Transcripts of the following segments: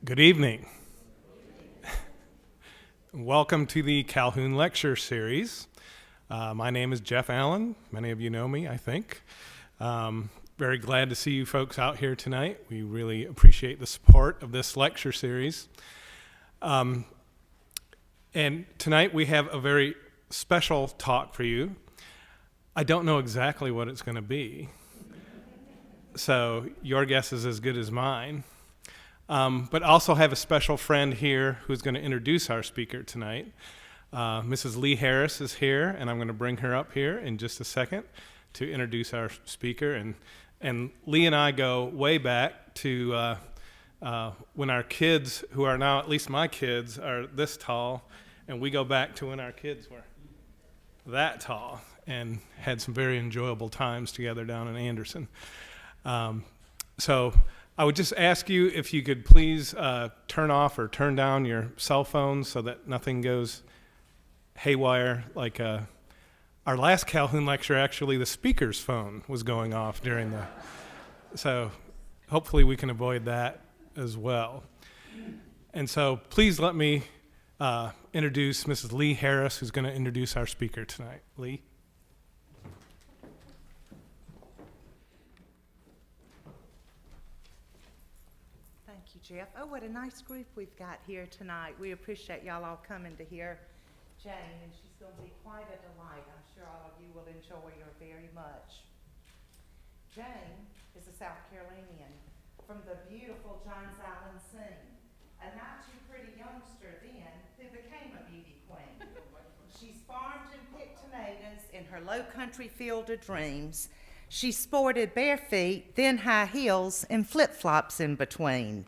Good evening. Welcome to the Calhoun Lecture Series. My name is Jeff Allen. Many of you know me, I think. Very glad to see you folks out here tonight. We really appreciate the support of this lecture series. And tonight we have a very special talk for you. I don't know exactly what it's going to be, so your guess is as good as mine. But also have a special friend here who's going to introduce our speaker tonight. Mrs. Lee Harris is here, and I'm going to bring her up here in just a second to introduce our speaker. And Lee and I go way back to when our kids, who are now at least my kids, are this tall, and we go back to when our kids were that tall and had some very enjoyable times together down in Anderson. So I would just ask you if you could please turn off or turn down your cell phones so that nothing goes haywire. Like our last Calhoun lecture, actually, the speaker's phone was going off during the... So hopefully we can avoid that as well. And so please let me introduce Mrs. Lee Harris, who's going to introduce our speaker tonight. Lee? Jeff. Oh, what a nice group we've got here tonight. We appreciate y'all all coming to hear Jane, and she's going to be quite a delight. I'm sure all of you will enjoy her very much. Jane is a South Carolinian from the beautiful Johns Island scene, a not too pretty youngster then who became a beauty queen. She's farmed and picked tomatoes in her low country field of dreams. She sported bare feet, then high heels, and flip-flops in between.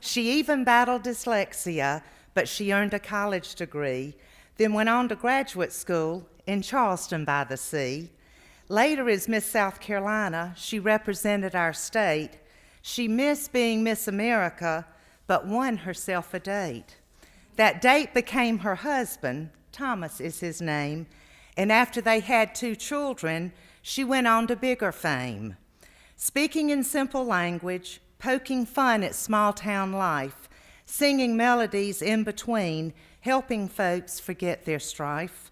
She even battled dyslexia, but she earned a college degree, then went on to graduate school in Charleston by the Sea. Later, as Miss South Carolina, she represented our state. She missed being Miss America, but won herself a date. That date became her husband, Thomas is his name, and after they had 2 children, she went on to bigger fame. Speaking in simple language, poking fun at small-town life, singing melodies in between, helping folks forget their strife.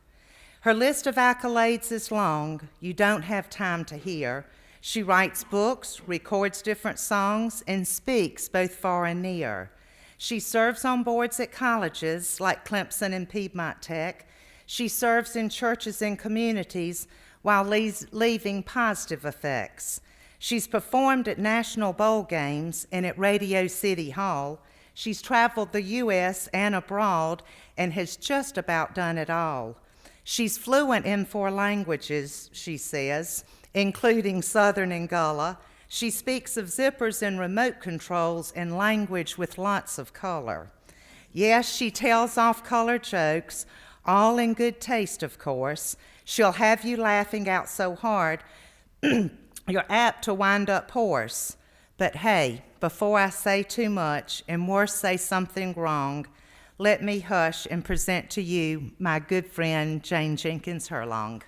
Her list of accolades is long, you don't have time to hear. She writes books, records different songs, and speaks both far and near. She serves on boards at colleges like Clemson and Piedmont Tech. She serves in churches and communities while leaving positive effects. She's performed at national bowl games and at Radio City Hall. She's traveled the U.S. and abroad and has just about done it all. She's fluent in 4 languages, she says, including Southern and Gullah. She speaks of zippers and remote controls and language with lots of color. Yes, she tells off-color jokes, all in good taste, of course. She'll have you laughing out so hard you're apt to wind up hoarse. But hey, before I say too much, and worse, say something wrong, let me hush and present to you my good friend, Jane Jenkins Herlong.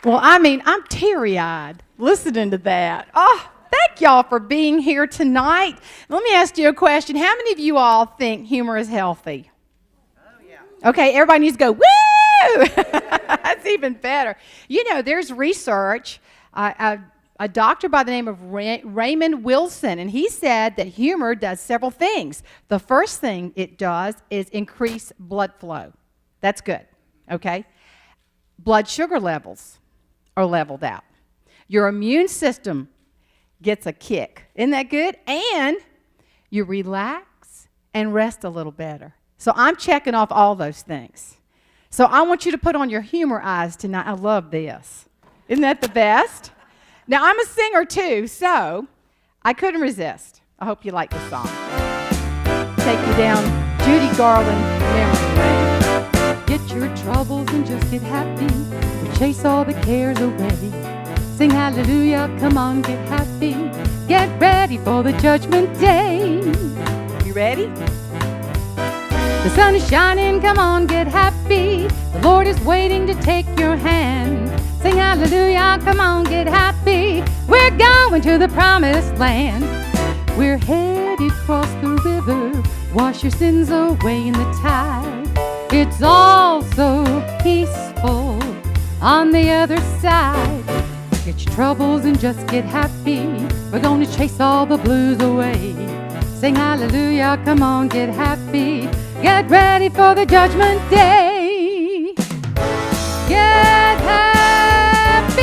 Well, I'm teary-eyed listening to that. Oh, thank y'all for being here tonight. Let me ask you a question. How many of you all think humor is healthy? Oh, yeah. Okay, everybody needs to go, woo! That's even better. You know, there's research, a doctor by the name of Raymond Wilson, and he said that humor does several things. The first thing it does is increase blood flow. That's good, okay? Blood sugar levels are leveled out. Your immune system gets a kick. Isn't that good? And you relax and rest a little better. So I'm checking off all those things. So I want you to put on your humor eyes tonight. I love this. Isn't that the best? Now, I'm a singer too, so I couldn't resist. I hope you like this song. Take you down Judy Garland memory lane. Get your troubles and just get happy. Chase all the cares away. Sing hallelujah, come on, get happy. Get ready for the judgment day. You ready? The sun is shining, come on, get happy. The Lord is waiting to take your hand. Sing hallelujah, come on, get happy. We're going to the promised land. We're headed across the river. Wash your sins away in the tide. It's all so peaceful on the other side. Get your troubles and just get happy. We're gonna chase all the blues away. Sing hallelujah, come on, get happy. Get ready for the judgment day. Get happy.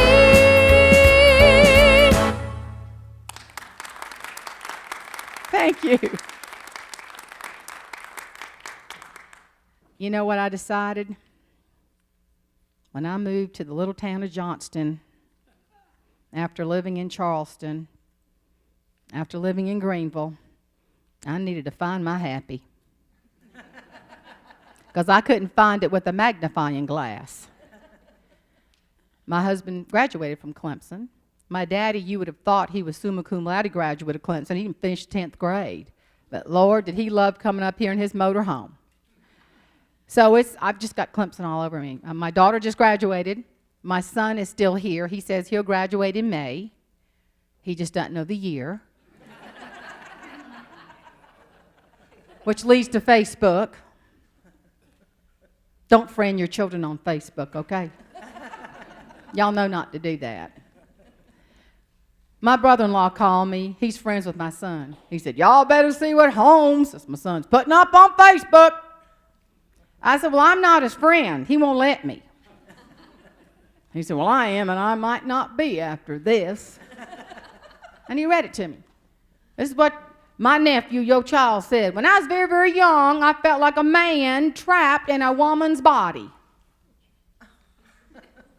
Thank you. You know what I decided? When I moved to the little town of Johnston, after living in Charleston, after living in Greenville, I needed to find my happy. Because I couldn't find it with a magnifying glass. My husband graduated from Clemson. My daddy, you would have thought he was summa cum laude graduate of Clemson. He even finished 10th grade. But Lord, did he love coming up here in his motor home. So I've just got Clemson all over me. My daughter just graduated. My son is still here. He says he'll graduate in May. He just doesn't know the year. Which leads to Facebook. Don't friend your children on Facebook, okay? Y'all know not to do that. My brother-in-law called me. He's friends with my son. He said, y'all better see what Holmes, that's my son's, putting up on Facebook. I said, well, I'm not his friend. He won't let me. He said, well, I am, and I might not be after this. And he read it to me. This is what my nephew, your child, said. When I was very, very young, I felt like a man trapped in a woman's body.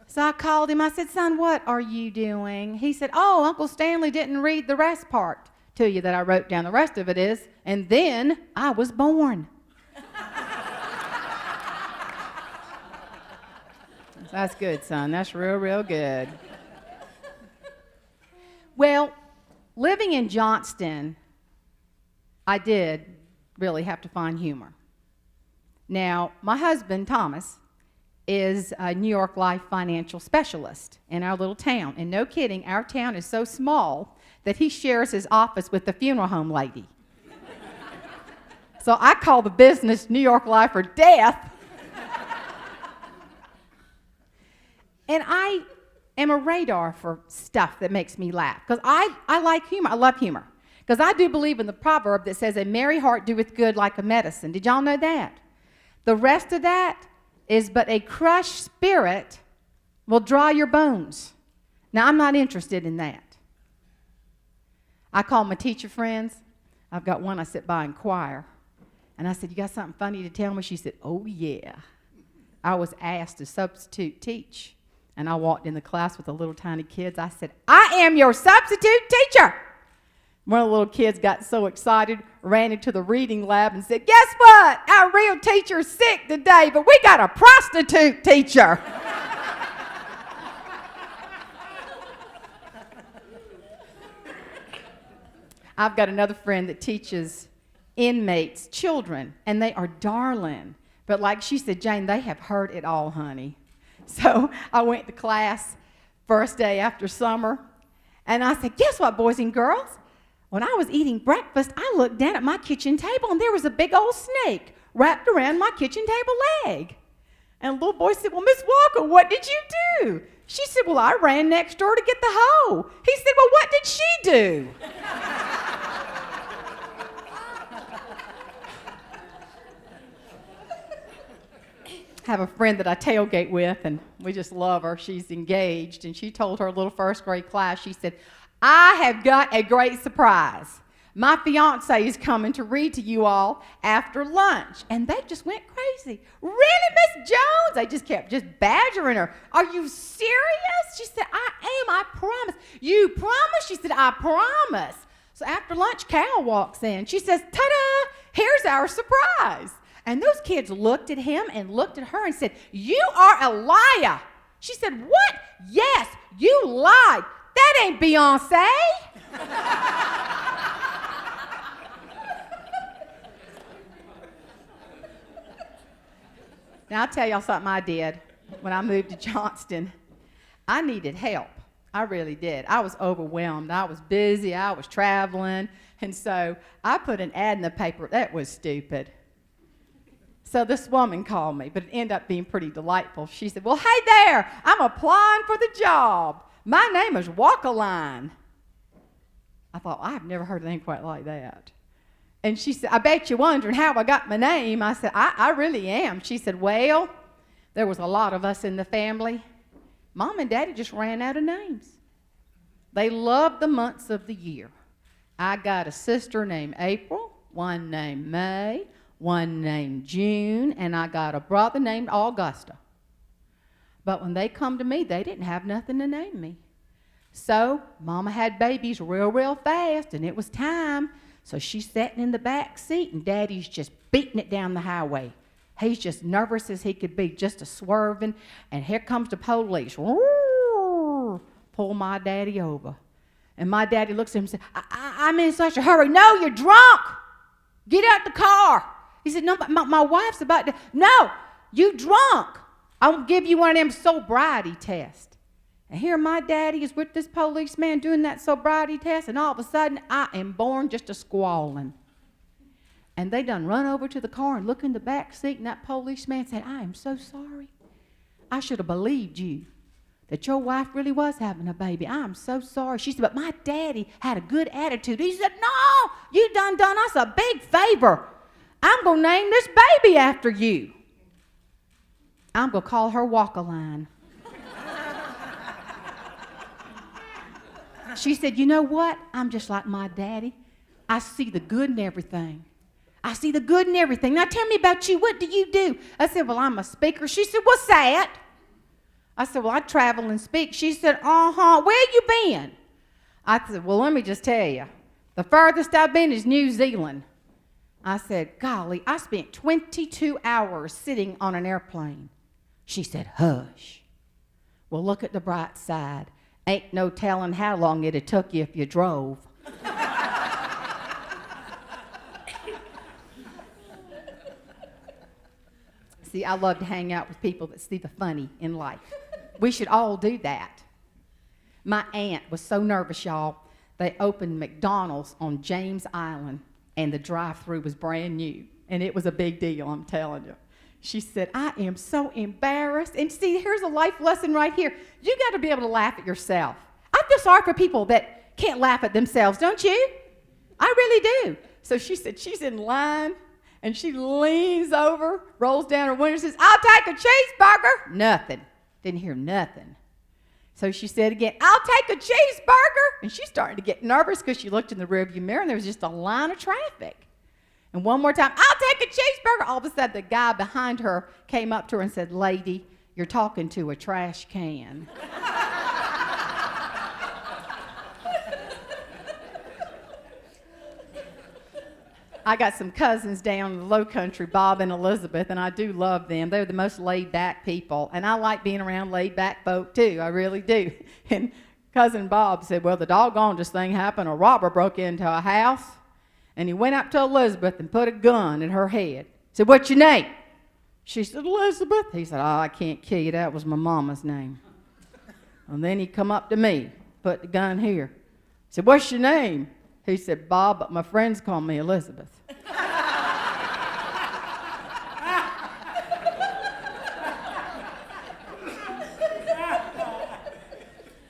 So I called him. I said, son, what are you doing? He said, oh, Uncle Stanley didn't read the rest part to you that I wrote down. The rest of it is, and then I was born. That's good, son. That's real, real good. Well, living in Johnston, I did really have to find humor. Now, my husband, Thomas, is a New York Life financial specialist in our little town. And no kidding, our town is so small that he shares his office with the funeral home lady. So I call the business New York Life or Death. And I am a radar for stuff that makes me laugh. Because I like humor. I love humor. Because I do believe in the proverb that says, a merry heart doeth good like a medicine. Did y'all know that? The rest of that is but a crushed spirit will dry your bones. Now, I'm not interested in that. I call my teacher friends. I've got one I sit by in choir. And I said, you got something funny to tell me? She said, oh, yeah. I was asked to substitute teach. And I walked in the class with the little tiny kids. I said, I am your substitute teacher. One of the little kids got so excited, ran into the reading lab and said, guess what? Our real teacher's sick today, but we got a prostitute teacher. I've got another friend that teaches inmates' children, and they are darling. But like she said, Jane, they have heard it all, honey. So I went to class first day after summer, and I said, guess what, boys and girls? When I was eating breakfast, I looked down at my kitchen table, and there was a big old snake wrapped around my kitchen table leg. And the little boy said, well, Miss Walker, what did you do? She said, well, I ran next door to get the hoe. He said, well, what did she do? I have a friend that I tailgate with, and we just love her. She's engaged, and she told her little first grade class, she said, I have got a great surprise. My fiance is coming to read to you all after lunch. And they just went crazy. Really, Miss Jones? They just kept just badgering her. Are you serious? She said, I am, I promise. You promise? She said, I promise. So after lunch, Cal walks in. She says, ta-da, here's our surprise. And those kids looked at him and looked at her and said, you are a liar. She said, what? Yes, you lied. That ain't Beyonce. Now, I'll tell y'all something I did when I moved to Johnston. I needed help. I really did. I was overwhelmed. I was busy. I was traveling. And so I put an ad in the paper. That was stupid. So this woman called me, but it ended up being pretty delightful. She said, well, hey there, I'm applying for the job. My name is Walk-A-Line. I thought, I've never heard anything quite like that. And she said, I bet you're wondering how I got my name. I said, I really am. She said, well, there was a lot of us in the family. Mom and Daddy just ran out of names. They loved the months of the year. I got a sister named April, one named May, one named June, and I got a brother named Augusta. But when they come to me, they didn't have nothing to name me. So Mama had babies real fast, and it was time. So she's sitting in the back seat, and Daddy's just beating it down the highway. He's just nervous as he could be, just a swerving, and here comes the police. Pull my daddy over. And my daddy looks at him and says, I'm in such a hurry. No, you're drunk. Get out the car. He said, no, my wife's about to. No, you drunk. I'll give you one of them sobriety tests. And here my daddy is with this policeman doing that sobriety test, and all of a sudden I am born just a squalling. And they done run over to the car and look in the back seat, and that policeman said, I am so sorry. I should have believed you that your wife really was having a baby. I'm so sorry. She said, but my daddy had a good attitude. He said, no, you done us a big favor. I'm going to name this baby after you. I'm going to call her Walk-A-Line. She said, you know what? I'm just like my daddy. I see the good in everything. I see the good in everything. Now tell me about you. What do you do? I said, well, I'm a speaker. She said, what's that? I said, well, I travel and speak. She said, where you been? I said, well, let me just tell you. The furthest I've been is New Zealand. I said, golly, I spent 22 hours sitting on an airplane. She said, hush. Well, look at the bright side. Ain't no telling how long it'd took you if you drove. See, I love to hang out with people that see the funny in life. We should all do that. My aunt was so nervous, y'all. They opened McDonald's on James Island, and the drive-thru was brand new. And it was a big deal, I'm telling you. She said, I am so embarrassed. And see, here's a life lesson right here. You got to be able to laugh at yourself. I feel sorry for people that can't laugh at themselves, don't you? I really do. So she said she's in line, and she leans over, rolls down her window, and says, I'll take a cheeseburger. Nothing. Didn't hear nothing. So she said again, I'll take a cheeseburger. And she's starting to get nervous because she looked in the rearview mirror, and there was just a line of traffic. And one more time, I'll take a cheeseburger. All of a sudden, the guy behind her came up to her and said, lady, you're talking to a trash can. I got some cousins down in the low country, Bob and Elizabeth, and I do love them. They're the most laid-back people, and I like being around laid-back folk, too. I really do. And Cousin Bob said, well, the doggonedest thing happened. A robber broke into a house, and he went up to Elizabeth and put a gun in her head. He said, what's your name? She said, Elizabeth. He said, oh, I can't kill you. That was my mama's name. And then he come up to me, put the gun here. He said, what's your name? He said, Bob, but my friends call me Elizabeth.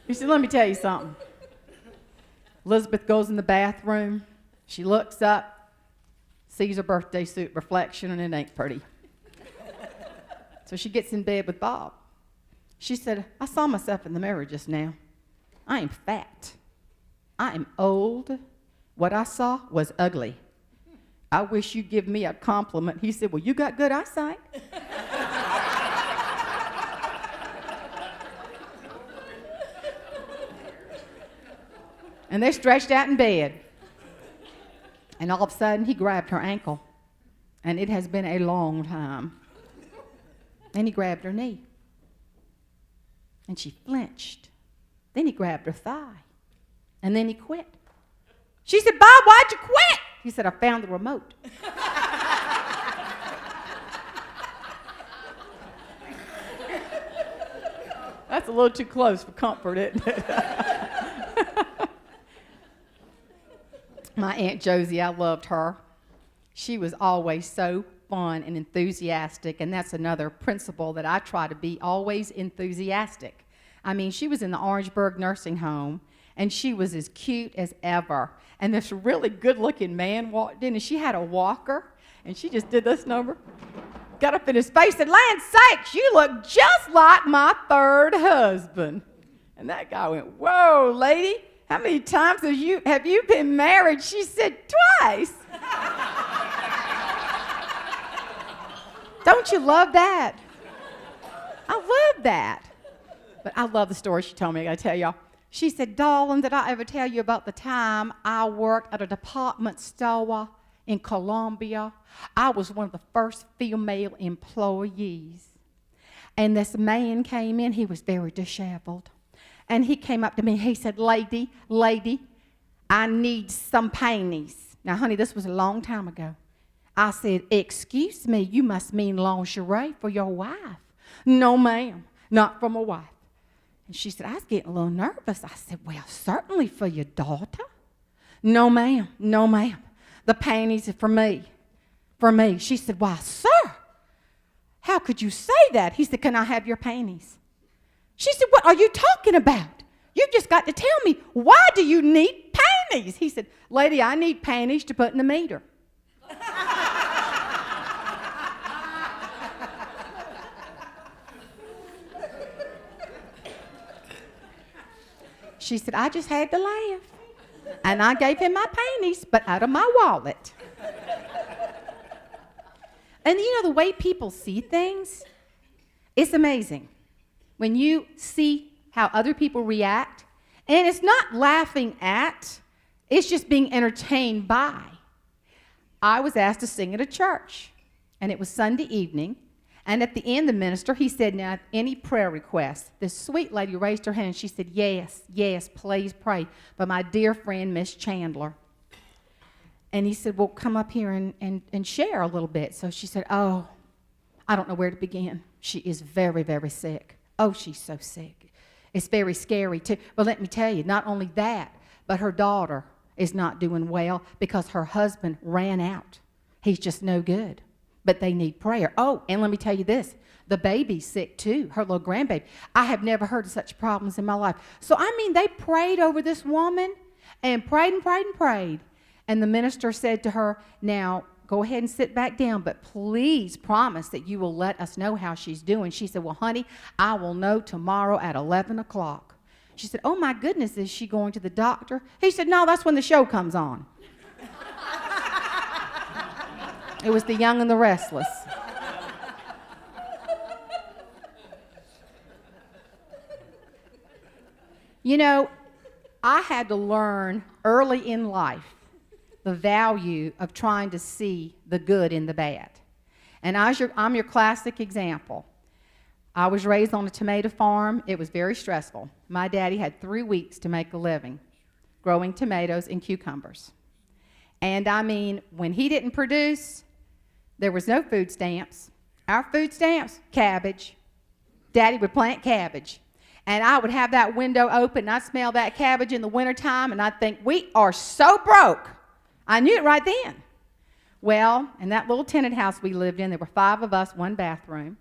He said, let me tell you something. Elizabeth goes in the bathroom. She looks up, sees her birthday suit reflection, and it ain't pretty. So she gets in bed with Bob. She said, I saw myself in the mirror just now. I am fat. I am old. What I saw was ugly. I wish you'd give me a compliment. He said, well, you got good eyesight. And they're stretched out in bed. And all of a sudden, he grabbed her ankle. And it has been a long time. And he grabbed her knee. And she flinched. Then he grabbed her thigh. And then he quit. She said, Bob, why'd you quit? He said, I found the remote. That's a little too close for comfort, isn't it? My Aunt Josie, I loved her. She was always so fun and enthusiastic, and that's another principle that I try to be, always enthusiastic. I mean, she was in the Orangeburg nursing home, and she was as cute as ever. And this really good-looking man walked in, and she had a walker, and she just did this number. Got up in his face and, "Land sakes, you look just like my third husband." And that guy went, "Whoa, lady, how many times have you been married?" She said, "Twice." Don't you love that? I love that. But I love the story she told me. I got to tell y'all. She said, "Darling, did I ever tell you about the time I worked at a department store in Columbia? I was one of the first female employees. And this man came in. He was very disheveled. And he came up to me. He said, lady, I need some panties." Now, honey, this was a long time ago. I said, "Excuse me, you must mean lingerie for your wife." "No, ma'am, not for my wife." And she said, I was getting a little nervous. I said, "Well, certainly for your daughter." No, ma'am. The panties are for me. For me." She said, "Why, sir, how could you say that?" He said, "Can I have your panties?" She said, "What are you talking about? You've just got to tell me, why do you need panties?" He said, "Lady, I need panties to put in the meter." She said, "I just had to laugh. And I gave him my panties, but out of my wallet." And you know, the way people see things, it's amazing. When you see how other people react, and it's not laughing at, it's just being entertained by. I was asked to sing at a church, and it was Sunday evening. And at the end, the minister, he said, "Now, any prayer requests?" This sweet lady raised her hand, and she said, yes, please pray for my dear friend, Miss Chandler." And he said, "Well, come up here and share a little bit." So she said, "Oh, I don't know where to begin. She is very, very sick. Oh, she's so sick. It's very scary, too. But let me tell you, not only that, but her daughter is not doing well because her husband ran out. He's just no good. But they need prayer. Oh, and let me tell you this. The baby's sick, too, her little grandbaby. I have never heard of such problems in my life." So, I mean, they prayed over this woman and prayed and prayed and prayed. And the minister said to her, "Now, go ahead and sit back down, but please promise that you will let us know how she's doing." She said, "Well, honey, I will know tomorrow at 11 o'clock. She said, "Oh, my goodness, is she going to the doctor?" He said, "No, that's when the show comes on." It was The Young and the Restless. You know, I had to learn early in life the value of trying to see the good in the bad. And I'm your classic example. I was raised on a tomato farm. It was very stressful. My daddy had 3 weeks to make a living growing tomatoes and cucumbers. And I mean, when he didn't produce, there was no food stamps. Our food stamps, cabbage. Daddy would plant cabbage. And I would have that window open, and I'd smell that cabbage in the wintertime, and I'd think, we are so broke. I knew it right then. Well, in that little tenant house we lived in, there were 5 of us, 1 bathroom.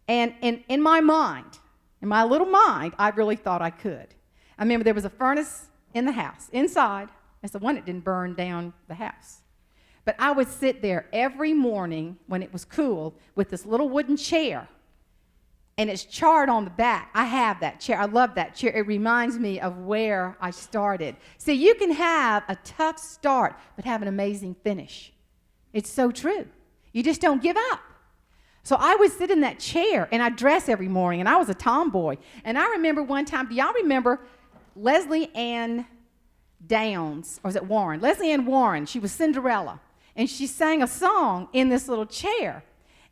And in my mind, in my little mind, I really thought I could. I remember there was a furnace in the house, inside. It's the one that didn't burn down the house. But I would sit there every morning when it was cool with this little wooden chair, and it's charred on the back. I have that chair. I love that chair. It reminds me of where I started. See, you can have a tough start, but have an amazing finish. It's so true. You just don't give up. So I would sit in that chair, and I'd dress every morning, and I was a tomboy. And I remember one time, do y'all remember Leslie Ann Downs, or was it Warren? Leslie Ann Warren. She was Cinderella. And she sang a song in this little chair.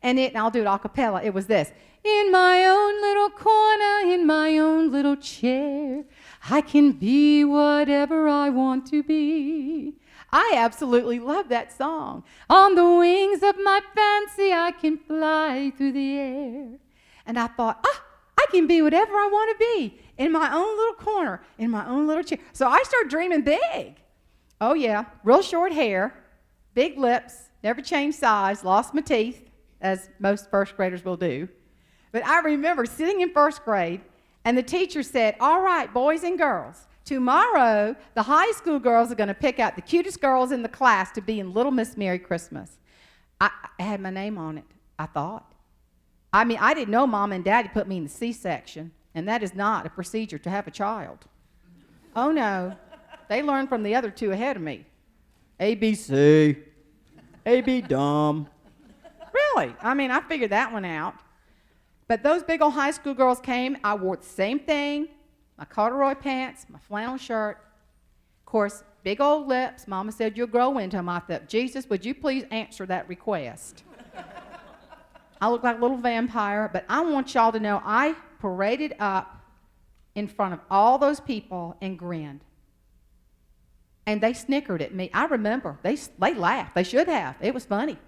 And I'll do it a cappella. It was this. In my own little corner, in my own little chair, I can be whatever I want to be. I absolutely love that song. On the wings of my fancy, I can fly through the air. And I thought, I I can be whatever I want to be in my own little corner, in my own little chair. So I started dreaming big. Oh, yeah, real short hair, big lips, never changed size, lost my teeth, as most first graders will do. But I remember sitting in first grade, and the teacher said, all right, boys and girls, tomorrow the high school girls are going to pick out the cutest girls in the class to be in Little Miss Merry Christmas. I had my name on it, I thought. I mean, I didn't know Mom and Daddy put me in the C-section, and that is not a procedure to have a child. Oh, no. They learned from the other two ahead of me. ABC. A, B, dumb. Really? I mean, I figured that one out. But those big old high school girls came. I wore the same thing, my corduroy pants, my flannel shirt. Of course, big old lips. Mama said, you'll grow into them. I thought, Jesus, would you please answer that request? I look like a little vampire, but I want y'all to know I paraded up in front of all those people and grinned. And they snickered at me. I remember. They laughed. They should have. It was funny.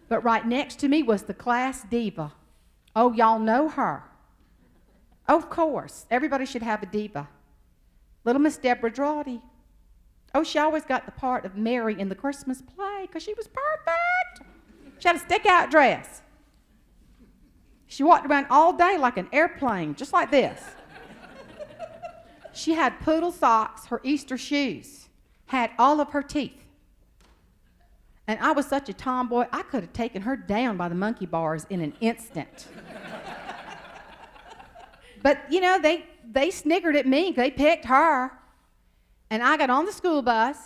But right next to me was the class diva. Oh, y'all know her. Of course. Everybody should have a diva. Little Miss Deborah Drawdy. Oh, she always got the part of Mary in the Christmas play because she was perfect. She had a stick-out dress. She walked around all day like an airplane, just like this. She had poodle socks, her Easter shoes, had all of her teeth. And I was such a tomboy, I could have taken her down by the monkey bars in an instant. But, you know, they sniggered at me. They picked her. And I got on the school bus,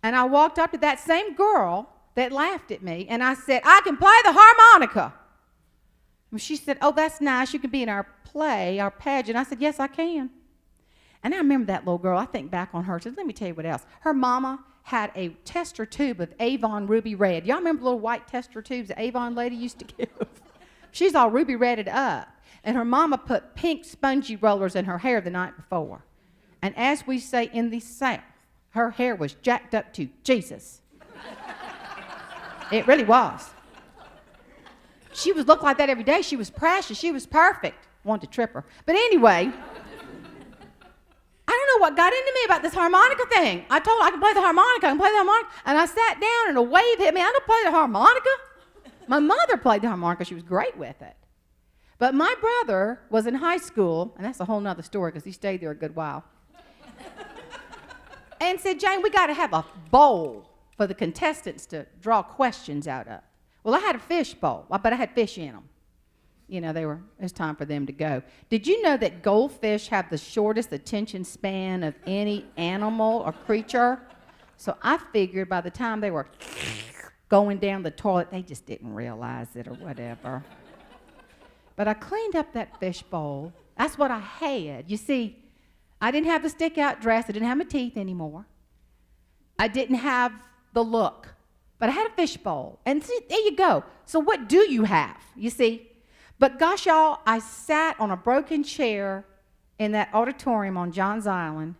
and I walked up to that same girl that laughed at me, and I said, I can play the harmonica. And she said, oh, that's nice. You can be in our play, our pageant. I said, yes, I can. And I remember that little girl. I think back on her. She said, let me tell you what else. Her mama had a tester tube of Avon Ruby Red. Y'all remember the little white tester tubes the Avon lady used to give? She's all ruby redded up. And her mama put pink spongy rollers in her hair the night before. And as we say in the South, her hair was jacked up to Jesus. It really was. She was looked like that every day. She was precious. She was perfect. Wanted to trip her. But anyway, I don't know what got into me about this harmonica thing. I told her I can play the harmonica. I can play the harmonica. And I sat down and a wave hit me. I don't play the harmonica. My mother played the harmonica. She was great with it. But my brother was in high school, and that's a whole nother story because he stayed there a good while, and said, Jane, we got to have a bowl for the contestants to draw questions out of. Well, I had a fish bowl, but I had fish in them. You know, it was time for them to go. Did you know that goldfish have the shortest attention span of any animal or creature? So I figured by the time they were going down the toilet, they just didn't realize it or whatever. But I cleaned up that fish bowl. That's what I had. You see, I didn't have the stick-out dress. I didn't have my teeth anymore. I didn't have the look. But I had a fish bowl. And see, there you go. So what do you have, you see? But gosh, y'all, I sat on a broken chair in that auditorium on Johns Island,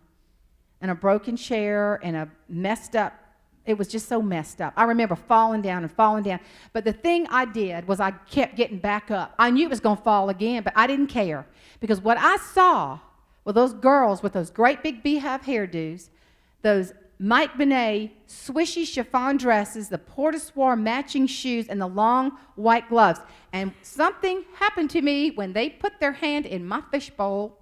and a broken chair and a messed up. It was just so messed up. I remember falling down and falling down. But the thing I did was I kept getting back up. I knew it was going to fall again, but I didn't care. Because what I saw were those girls with those great big beehive hairdos, those Mike Benet swishy chiffon dresses, the Porte-Soir matching shoes, and the long white gloves. And something happened to me when they put their hand in my fishbowl.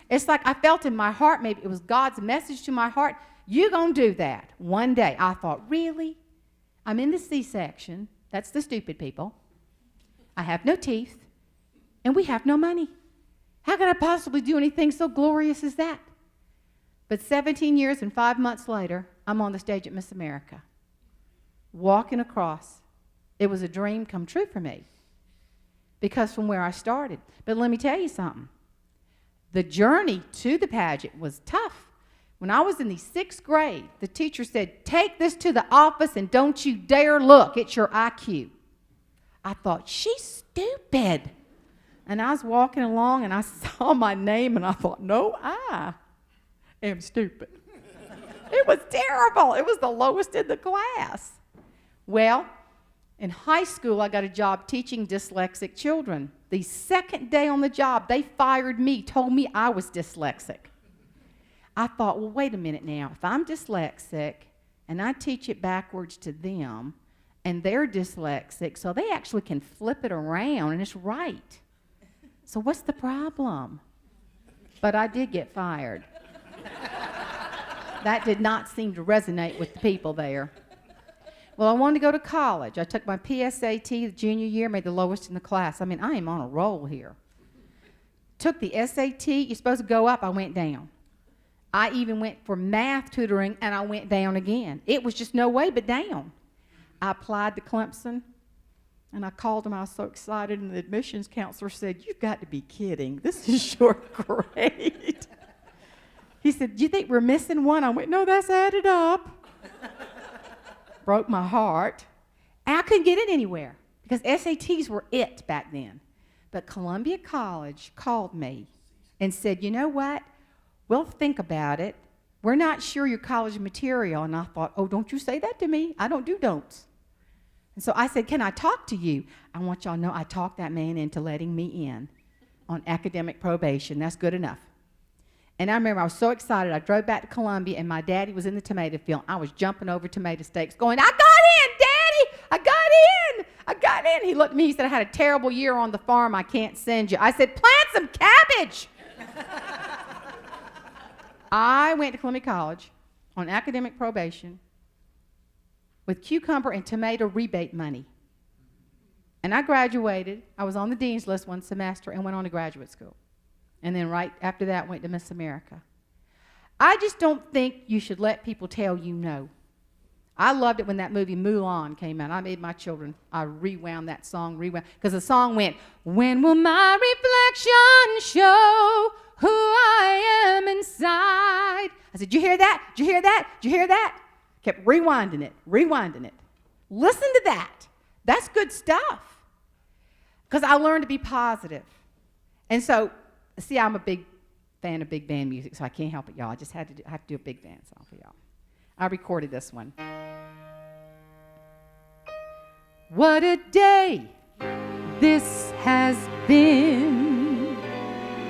It's like I felt in my heart, maybe it was God's message to my heart, you're going to do that one day. I thought, really? I'm in the C-section. That's the stupid people. I have no teeth, and we have no money. How could I possibly do anything so glorious as that? But 17 years and 5 months later, I'm on the stage at Miss America, walking across. It was a dream come true for me because from where I started. But let me tell you something. The journey to the pageant was tough. When I was in the 6th grade, the teacher said, take this to the office and don't you dare look. It's your IQ. I thought, she's stupid. And I was walking along and I saw my name and I thought, no, I am stupid. It was terrible. It was the lowest in the class. Well, In high school, I got a job teaching dyslexic children. The second day on the job, they fired me, told me I was dyslexic. I thought, well, wait a minute now. If I'm dyslexic and I teach it backwards to them and they're dyslexic, so they actually can flip it around and it's right. So what's the problem? But I did get fired. That did not seem to resonate with the people there. Well, I wanted to go to college. I took my PSAT the junior year, made the lowest in the class. I mean, I am on a roll here. Took the SAT. You're supposed to go up. I went down. I even went for math tutoring, and I went down again. It was just no way but down. I applied to Clemson, and I called him. I was so excited, and the admissions counselor said, "You've got to be kidding. This is sure great." He said, "Do you think we're missing one?" I went, "No, that's added up." Broke my heart. And I couldn't get in anywhere because SATs were it back then. But Columbia College called me and said, "You know what? We'll think about it. We're not sure your college material." And I thought, oh, don't you say that to me. I don't do don'ts. And so I said, "Can I talk to you?" I want y'all to know I talked that man into letting me in on academic probation. That's good enough. And I remember I was so excited. I drove back to Columbia, and my daddy was in the tomato field. I was jumping over tomato stakes going, "I got in, Daddy! I got in! I got in!" He looked at me. He said, "I had a terrible year on the farm. I can't send you." I said, "Plant some cabbage!" I went to Columbia College on academic probation with cucumber and tomato rebate money. And I graduated. I was on the dean's list one semester and went on to graduate school. And then right after that, went to Miss America. I just don't think you should let people tell you no. I loved it when that movie Mulan came out. I made my children, I rewound that song, because the song went, "When will my reflection show who I am inside?" I said, "Did you hear that? Did you hear that? Did you hear that?" Kept rewinding it, rewinding it. Listen to that. That's good stuff. Because I learned to be positive. And so, see, I'm a big fan of big band music, so I can't help it, y'all. I just have to do a big band song for y'all. I recorded this one. What a day this has been.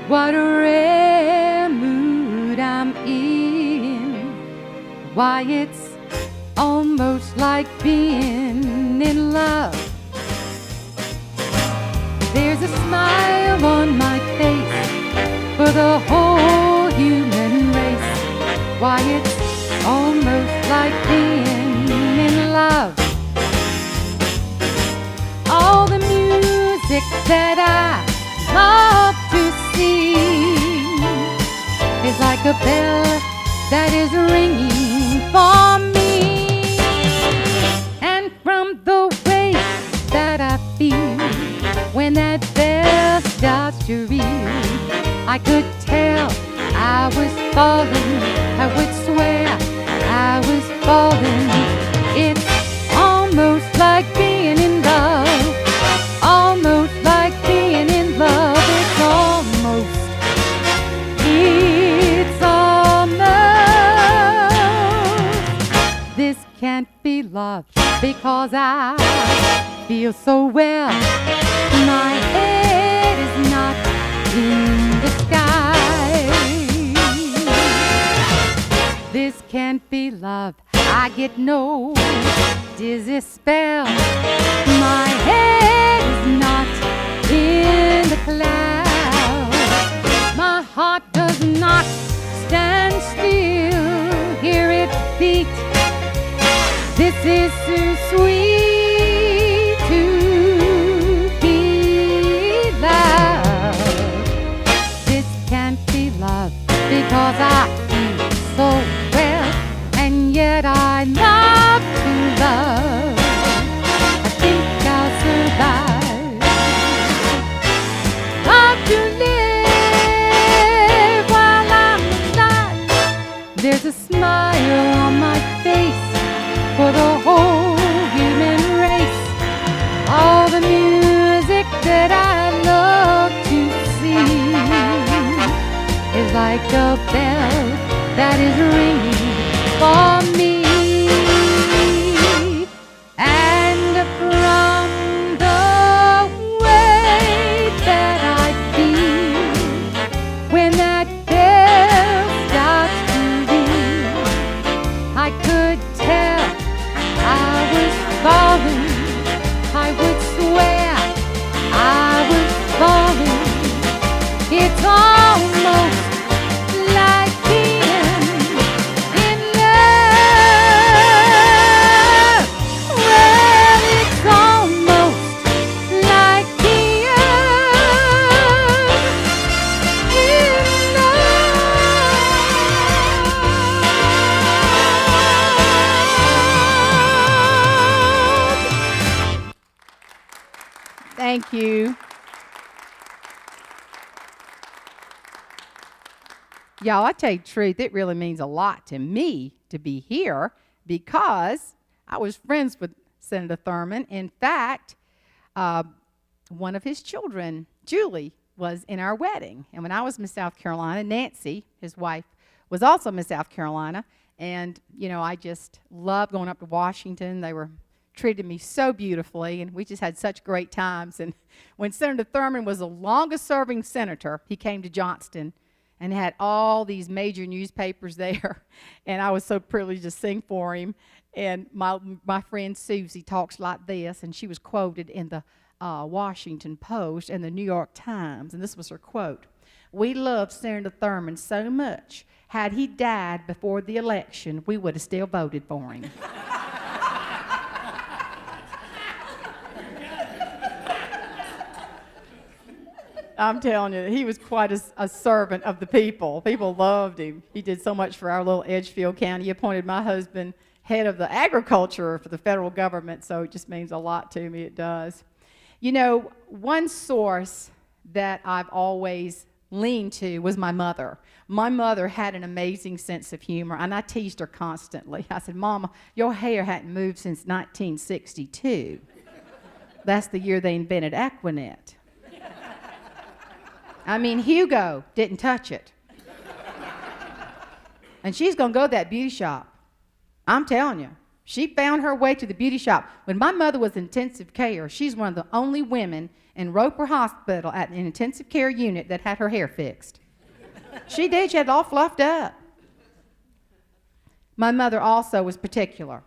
What a rare mood I'm in. Why, it's almost like being in love. There's a smile on my face for the whole human race. Why, it's almost like being in love. All the music that I love to sing is like a bell that is ringing for me. And from the way that I feel when that bell starts to ring, I could tell I was falling. I would swear I was falling. It's almost like being in love. Almost like being in love. It's almost. It's almost. This can't be love because I feel so well. My head is not in the sky. This can't be love. I get no dizzy spell. My head is not in the clouds. My heart does not stand still. Hear it beat. This is too sweet to be love. This can't be love because I feel so well, and yet I love to love. I think I'll survive. Love to live while I'm alive. There's a smile on my face for the whole human race. All the music that I love to sing is like a bell that is ringing for me. And from Thank you. Y'all, I tell you the truth, it really means a lot to me to be here because I was friends with Senator Thurman. In fact, one of his children, Julie, was in our wedding. And when I was Miss South Carolina, Nancy, his wife, was also Miss South Carolina. And, you know, I just loved going up to Washington. They were treated me so beautifully, and we just had such great times. And when Senator Thurman was the longest-serving senator, he came to Johnston and had all these major newspapers there. And I was so privileged to sing for him. And my friend Susie talks like this, and she was quoted in the Washington Post and the New York Times. And this was her quote: "We loved Senator Thurman so much. Had he died before the election, we would have still voted for him." I'm telling you, he was quite a servant of the people. People loved him. He did so much for our little Edgefield County. He appointed my husband head of the agriculture for the federal government, so it just means a lot to me. It does. You know, one source that I've always leaned to was my mother. My mother had an amazing sense of humor, and I teased her constantly. I said, "Mama, your hair hadn't moved since 1962. That's the year they invented Aquanet. I mean, Hugo didn't touch it." And she's going to go to that beauty shop. I'm telling you. She found her way to the beauty shop. When my mother was in intensive care, she's one of the only women in Roper Hospital at an intensive care unit that had her hair fixed. She did. She had it all fluffed up. My mother also was particular.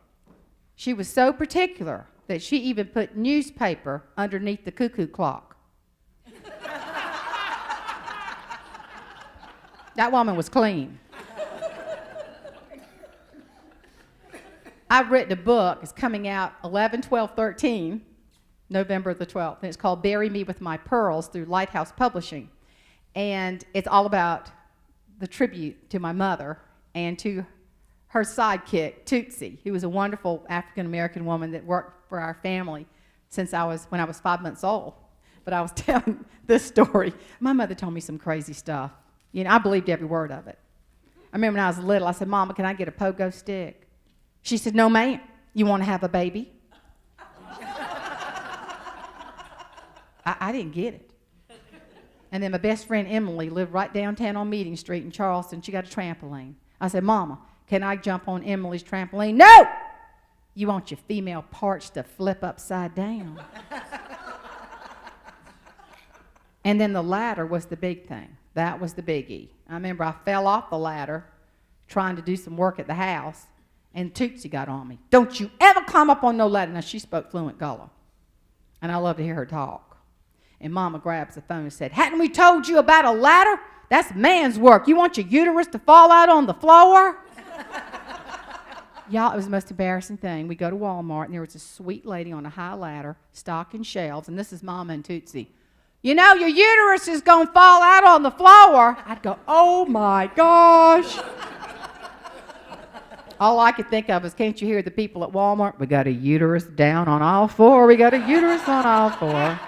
She was so particular that she even put newspaper underneath the cuckoo clock. That woman was clean. I've written a book. It's coming out 11/12/13, November the 12th, and it's called "Bury Me with My Pearls" through Lighthouse Publishing. And it's all about the tribute to my mother and to her sidekick, Tootsie, who was a wonderful African-American woman that worked for our family when I was 5 months old. But I was telling this story. My mother told me some crazy stuff. You know, I believed every word of it. I remember when I was little, I said, "Mama, can I get a pogo stick?" She said, "No, ma'am. You want to have a baby?" I didn't get it. And then my best friend Emily lived right downtown on Meeting Street in Charleston. She got a trampoline. I said, "Mama, can I jump on Emily's trampoline?" "No! You want your female parts to flip upside down." And then the ladder was the big thing. That was the biggie. I remember I fell off the ladder trying to do some work at the house, and Tootsie got on me. "Don't you ever climb up on no ladder." Now, she spoke fluent Gullah, and I love to hear her talk. And Mama grabs the phone and said, "Hadn't we told you about a ladder? That's man's work. You want your uterus to fall out on the floor?" Y'all, it was the most embarrassing thing. We go to Walmart, and there was a sweet lady on a high ladder, stocking shelves, and this is Mama and Tootsie. "You know, your uterus is going to fall out on the floor." I'd go, "Oh, my gosh." All I could think of was, can't you hear the people at Walmart? "We got a uterus down on all four. We got a uterus on all four."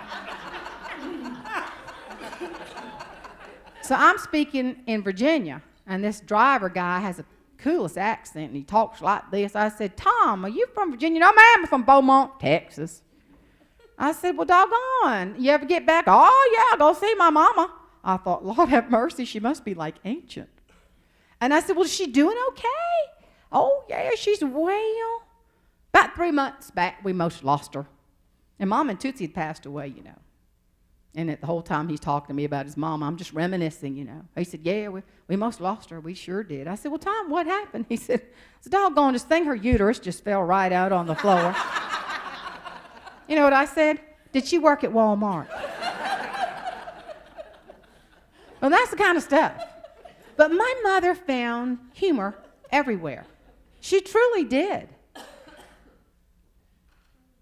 So I'm speaking in Virginia, and this driver guy has the coolest accent, and he talks like this. I said, "Tom, are you from Virginia?" "No, ma'am, I'm from Beaumont, Texas." I said, "Well, doggone, you ever get back?" "Oh, yeah, I'll go see my mama." I thought, Lord have mercy, she must be like ancient. And I said, "Well, is she doing okay?" "Oh, yeah, she's well." About 3 months back, we most lost her. And Mom and Tootsie had passed away, you know. And the whole time he's talking to me about his mom, I'm just reminiscing, you know. He said, "Yeah, we most lost her. We sure did." I said, "Well, Tom, what happened?" He said, "It's doggone this thing, her uterus just fell right out on the floor." You know what I said? "Did she work at Walmart?" Well, that's the kind of stuff. But my mother found humor everywhere. She truly did.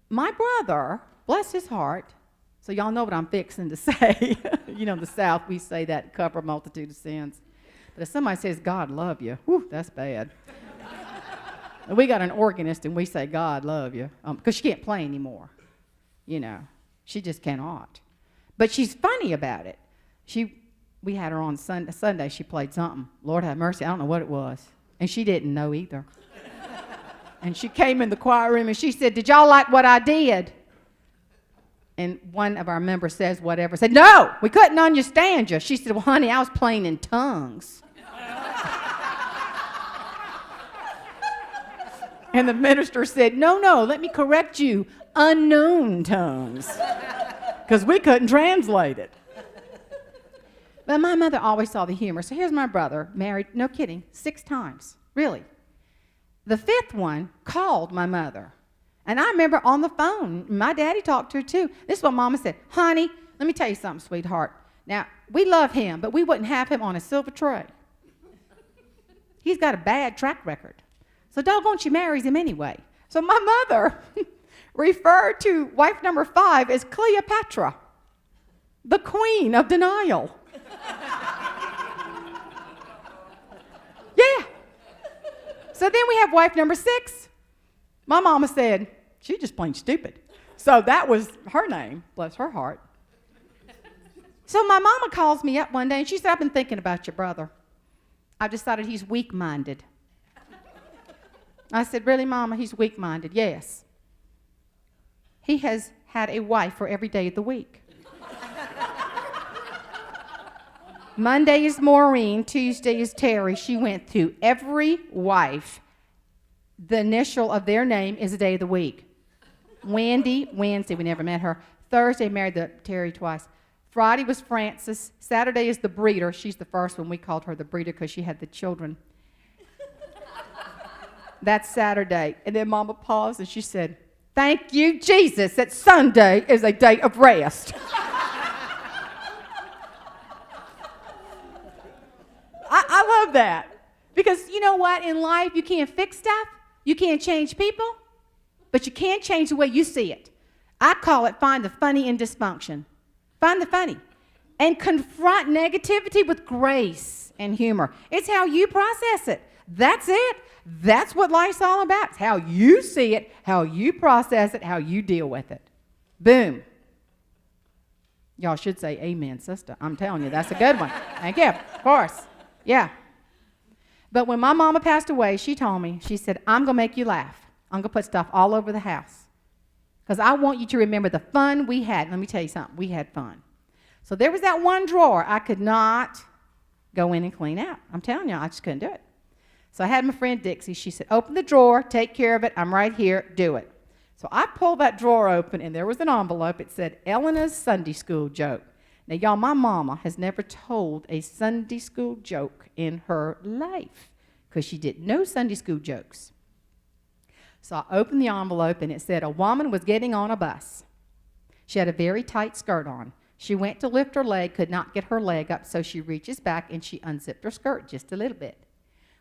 My brother, bless his heart, so y'all know what I'm fixing to say. You know, in the South, we say that to cover a multitude of sins. But if somebody says, "God love you," whew, that's bad. We got an organist, and we say, "God love you," because she can't play anymore, you know. She just cannot. But she's funny about it. We had her on Sunday. She played something. Lord have mercy, I don't know what it was. And she didn't know either. And she came in the choir room and she said, "Did y'all like what I did?" And one of our members says whatever. Said, "No, we couldn't understand you." She said, "Well, honey, I was playing in tongues." And the minister said, no, let me correct you. Unknown tongues. Because we couldn't translate it. But my mother always saw the humor. So here's my brother, married, no kidding, 6 times. Really. The 5th one called my mother. And I remember on the phone, my daddy talked to her too. This is what Mama said. "Honey, let me tell you something, sweetheart. Now, we love him, but we wouldn't have him on a silver tray. He's got a bad track record. So doggone she marries him anyway." So my mother referred to wife number 5 as Cleopatra, the queen of denial. Yeah. So then we have wife number 6. My mama said, "She's just plain stupid." So that was her name, bless her heart. So my mama calls me up one day and she said, "I've been thinking about your brother. I've decided he's weak-minded." I said, "Really, Mama? He's weak-minded?" "Yes. He has had a wife for every day of the week. Monday is Maureen, Tuesday is Terry. She went through every wife. The initial of their name is a day of the week. Wendy, Wednesday, we never met her. Thursday, married Terry twice. Friday was Frances. Saturday is the breeder. She's the first one. We called her the breeder because she had the children. That's Saturday." And then Mama paused and she said, "Thank you, Jesus, that Sunday is a day of rest." I love that. Because you know what? In life, you can't fix stuff. You can't change people. But you can change the way you see it. I call it find the funny in dysfunction. Find the funny. And confront negativity with grace and humor. It's how you process it. That's it. That's what life's all about. It's how you see it, how you process it, how you deal with it. Boom. Y'all should say amen, sister. I'm telling you, that's a good one. Thank you. Of course. Yeah. But when my mama passed away, she told me, she said, "I'm going to make you laugh. I'm going to put stuff all over the house. Because I want you to remember the fun we had." Let me tell you something. We had fun. So there was that one drawer I could not go in and clean out. I'm telling you, I just couldn't do it. So I had my friend Dixie. She said, "Open the drawer, take care of it. I'm right here. Do it." So I pulled that drawer open, and there was an envelope. It said, "Elena's Sunday School Joke." Now, y'all, my mama has never told a Sunday school joke in her life because she didn't know Sunday school jokes. So I opened the envelope, and it said, "A woman was getting on a bus. She had a very tight skirt on. She went to lift her leg, could not get her leg up, so she reaches back, and she unzipped her skirt just a little bit.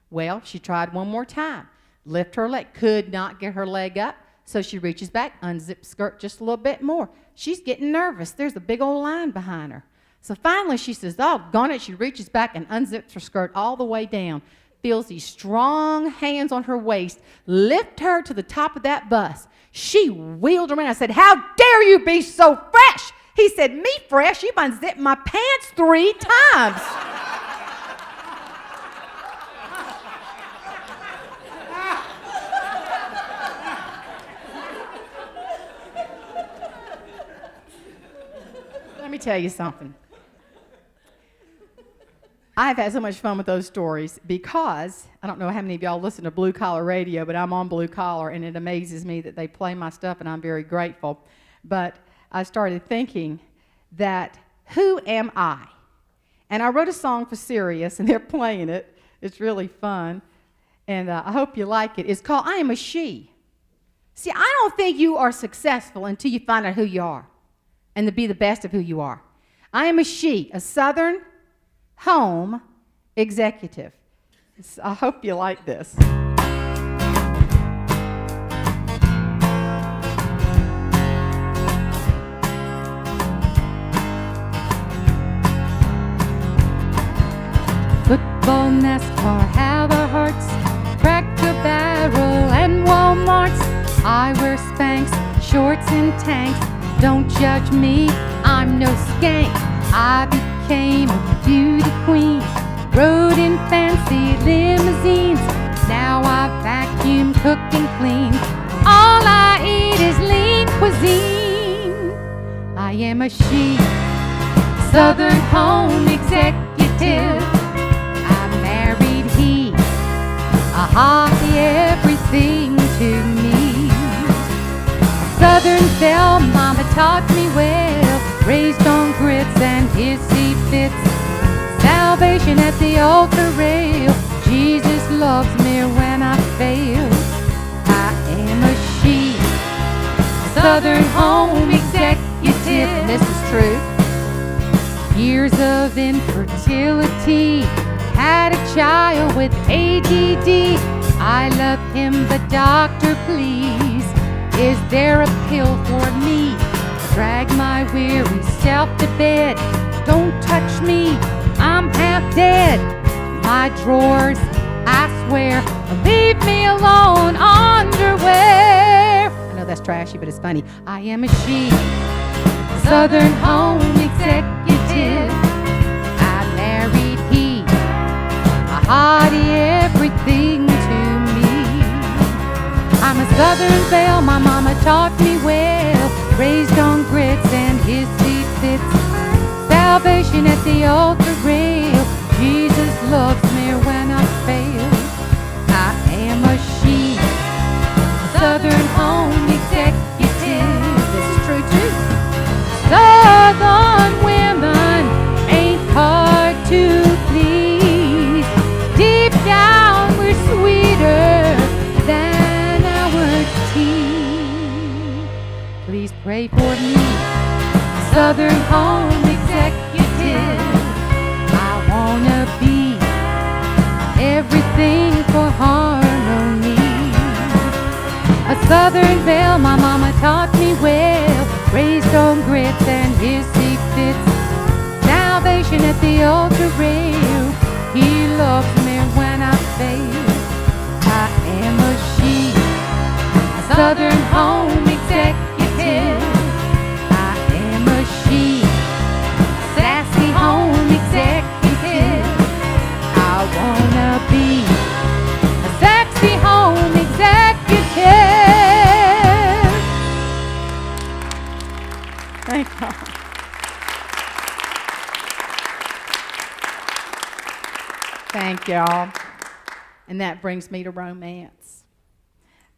Well, she tried one more time. Lift her leg, could not get her leg up, so she reaches back, unzips skirt just a little bit more. She's getting nervous. There's a big old line behind her. So finally she says, doggone it, she reaches back and unzips her skirt all the way down, feels these strong hands on her waist, lift her to the top of that bus. She wheeled around. I said, "How dare you be so fresh?" He said, "Me fresh? You've unzipped my pants 3 times. Let me tell you something. I've had so much fun with those stories because I don't know how many of y'all listen to Blue Collar Radio, but I'm on Blue Collar, and it amazes me that they play my stuff, and I'm very grateful. But I started thinking that, who am I? And I wrote a song for Sirius, and they're playing it. It's really fun, and I hope you like it. It's called I Am a She. See, I don't think you are successful until you find out who you are and to be the best of who you are. I am a she, a Southern home executive. I hope you like this. Football, NASCAR, have a hearts, Cracker Barrel, and Walmarts. I wear Spanx, shorts and tanks, Don't judge me, I'm no skank. I became a beauty queen. Rode in fancy limousines. Now I vacuum, cook, and clean. All I eat is lean cuisine. I am a she, Southern home executive. I married he, a hobby, everything to me. Southern belle, mama taught me well. Raised on grits and hissy fits. Salvation at the altar rail. Jesus loves me when I fail. I am a she, Southern home executive. This is true. Years of infertility. Had a child with ADD. I love him, but doctor, please, is there a pill for me? Drag my weary self to bed. Don't touch me, I'm half dead. My drawers, I swear, leave me alone. Underwear. I know that's trashy, but it's funny. I am a she, Southern home executive. I married he, a hottie, everything to me. I'm a Southern belle, my mama taught me well. Raised on grits and hissy fits. Salvation at the altar rail. Jesus loves me when I fail. I am a she, Southern home executive. This is true too. Southern women ain't hard to please. Deep down we're sweeter than our tea. Please pray for me, Southern home executive. I wanna be everything for harmony. A Southern belle, my mama taught me well. Raised on grits and hissy fits. Salvation at the altar rail. He loves me when I fail. I am a she, a Southern home executive. I am a she, sassy home executive. I wanna be a sexy home executive. Thank you. Thank y'all. And that brings me to romance.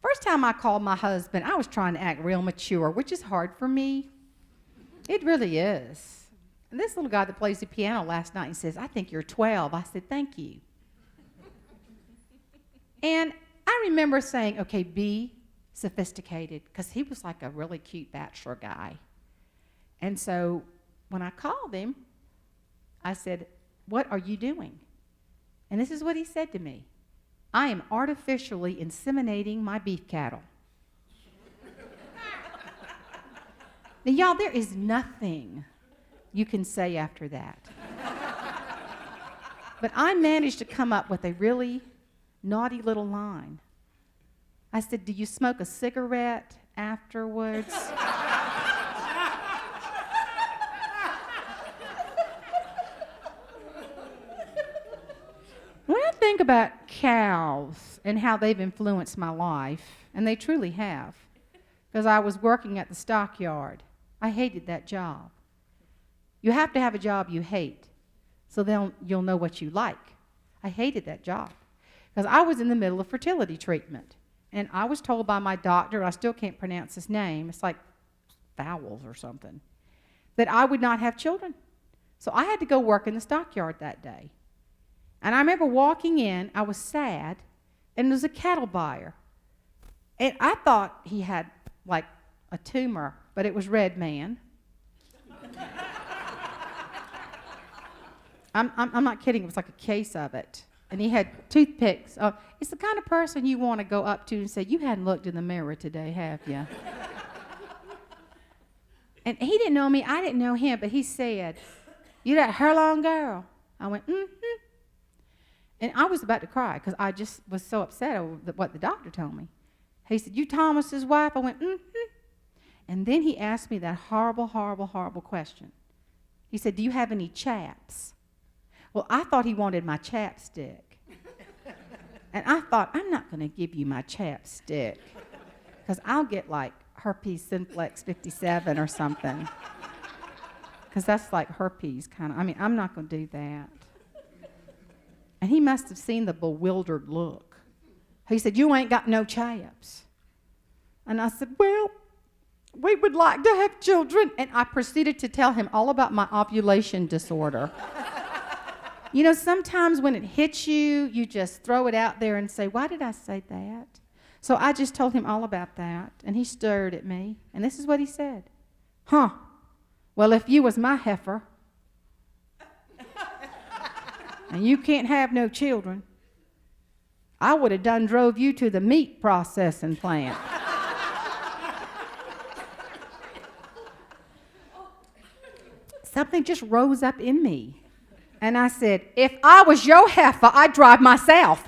First time I called my husband, I was trying to act real mature, which is hard for me. It really is. And this little guy that plays the piano last night, he says, I think you're 12. I said, thank you. And I remember saying, okay, be sophisticated, because he was like a really cute bachelor guy. And so when I called him, I said, what are you doing? And this is what he said to me. I am artificially inseminating my beef cattle. Now, y'all, there is nothing you can say after that. But I managed to come up with a really naughty little line. I said, do you smoke a cigarette afterwards? When I think about cows and how they've influenced my life, and they truly have, because I was working at the stockyard. I hated that job. You have to have a job you hate, so then you'll know what you like. I hated that job, because I was in the middle of fertility treatment, and I was told by my doctor, I still can't pronounce his name, it's like Fowles or something, that I would not have children. So I had to go work in the stockyard that day. And I remember walking in, I was sad, and there was a cattle buyer. And I thought he had like a tumor, but it was Red Man. I'm not kidding, it was like a case of it. And he had toothpicks. It's the kind of person you want to go up to and say, you hadn't looked in the mirror today, have you? And he didn't know me, I didn't know him, but he said, you that Herlong girl? I went, mm-hmm. And I was about to cry because I just was so upset over what the doctor told me. He said, you Thomas's wife? I went, mm-hmm. And then he asked me that horrible, horrible, horrible question. He said, do you have any chaps? Well, I thought he wanted my chapstick. And I thought, I'm not going to give you my chapstick, because I'll get like herpes simplex 57 or something. Because that's like herpes kind of. I mean, I'm not going to do that. And he must have seen the bewildered look. He said, you ain't got no chaps. And I said, well, we would like to have children. And I proceeded to tell him all about my ovulation disorder. You know, sometimes when it hits you, you just throw it out there and say, why did I say that? So I just told him all about that, and he stared at me, and this is what he said. Huh, well, if you was my heifer, and you can't have no children, I would have done drove you to the meat processing plant. Something just rose up in me. And I said, if I was your heifer, I'd drive myself.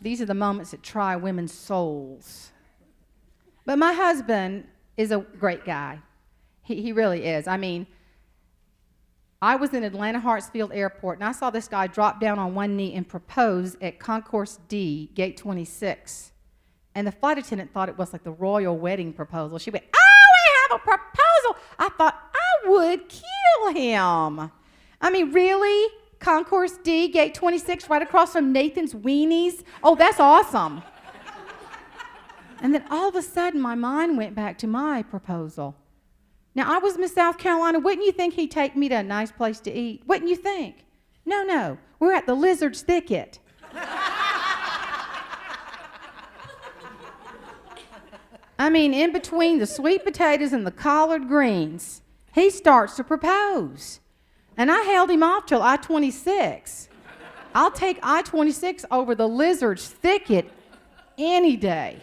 These are the moments that try women's souls. But my husband is a great guy. He really is. I mean, I was in Atlanta Hartsfield Airport, and I saw this guy drop down on one knee and propose at Concourse D, Gate 26. And the flight attendant thought it was like the royal wedding proposal. She went, a proposal. I thought I would kill him. I mean, really? Concourse D, Gate 26, right across from Nathan's Weenies? Oh, that's awesome. And then all of a sudden, my mind went back to my proposal. Now, I was Miss South Carolina. Wouldn't you think he'd take me to a nice place to eat? Wouldn't you think? No. We're at the Lizard's Thicket. I mean, in between the sweet potatoes and the collard greens, he starts to propose. And I held him off till I-26. I'll take I-26 over the Lizard's Thicket any day.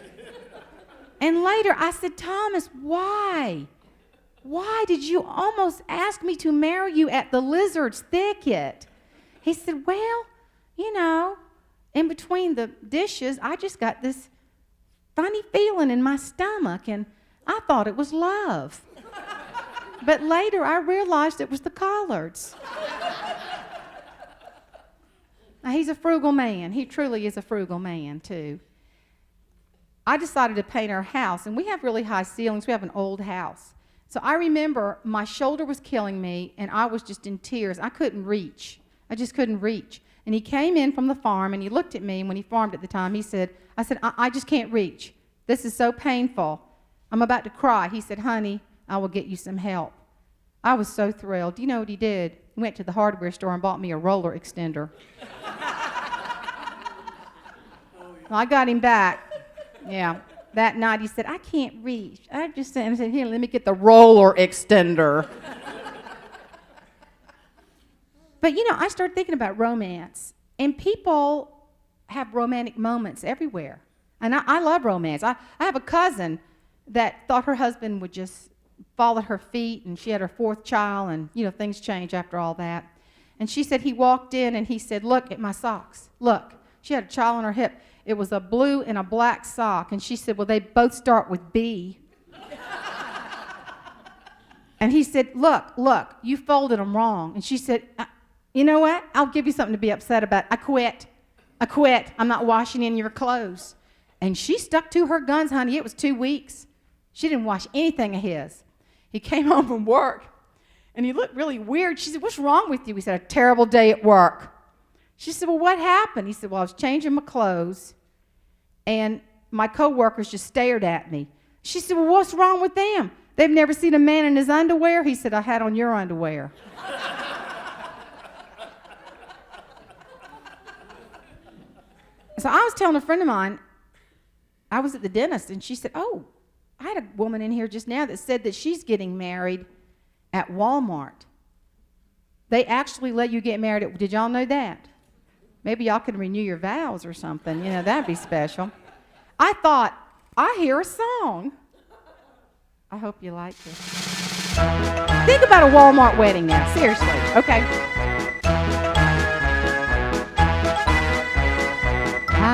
And later I said, Thomas, why? Why did you almost ask me to marry you at the Lizard's Thicket? He said, well, you know, in between the dishes, I just got this funny feeling in my stomach, and I thought it was love. But later I realized it was the collards. Now, he's a frugal man. He truly is a frugal man, too. I decided to paint our house, and we have really high ceilings. We have an old house. So I remember my shoulder was killing me, and I was just in tears. I couldn't reach. I just couldn't reach. And he came in from the farm, and he looked at me. And when he farmed at the time, I said, I just can't reach. This is so painful. I'm about to cry. He said, honey, I will get you some help. I was so thrilled. Do you know what he did? He went to the hardware store and bought me a roller extender. Well, I got him back. Yeah. That night he said, I can't reach. I said, here, let me get the roller extender. But, you know, I started thinking about romance. And people have romantic moments everywhere. And I love romance. I have a cousin that thought her husband would just fall at her feet, and she had her fourth child, and, you know, things change after all that. And she said he walked in, and he said, look at my socks. Look. She had a child on her hip. It was a blue and a black sock. And she said, well, they both start with B. And he said, look, you folded them wrong. And she said, you know what? I'll give you something to be upset about. I quit. I'm not washing any of your clothes. And she stuck to her guns, honey. It was 2 weeks. She didn't wash anything of his. He came home from work, and he looked really weird. She said, what's wrong with you? He said, a terrible day at work. She said, well, what happened? He said, well, I was changing my clothes, and my coworkers just stared at me. She said, well, what's wrong with them? They've never seen a man in his underwear? He said, I had on your underwear. So I was telling a friend of mine, I was at the dentist, and she said, oh, I had a woman in here just now that said that she's getting married at Walmart. They actually let you get married. Did y'all know that? Maybe y'all could renew your vows or something. You know, that'd be special. I thought, I hear a song. I hope you like this. Think about a Walmart wedding now, seriously, okay?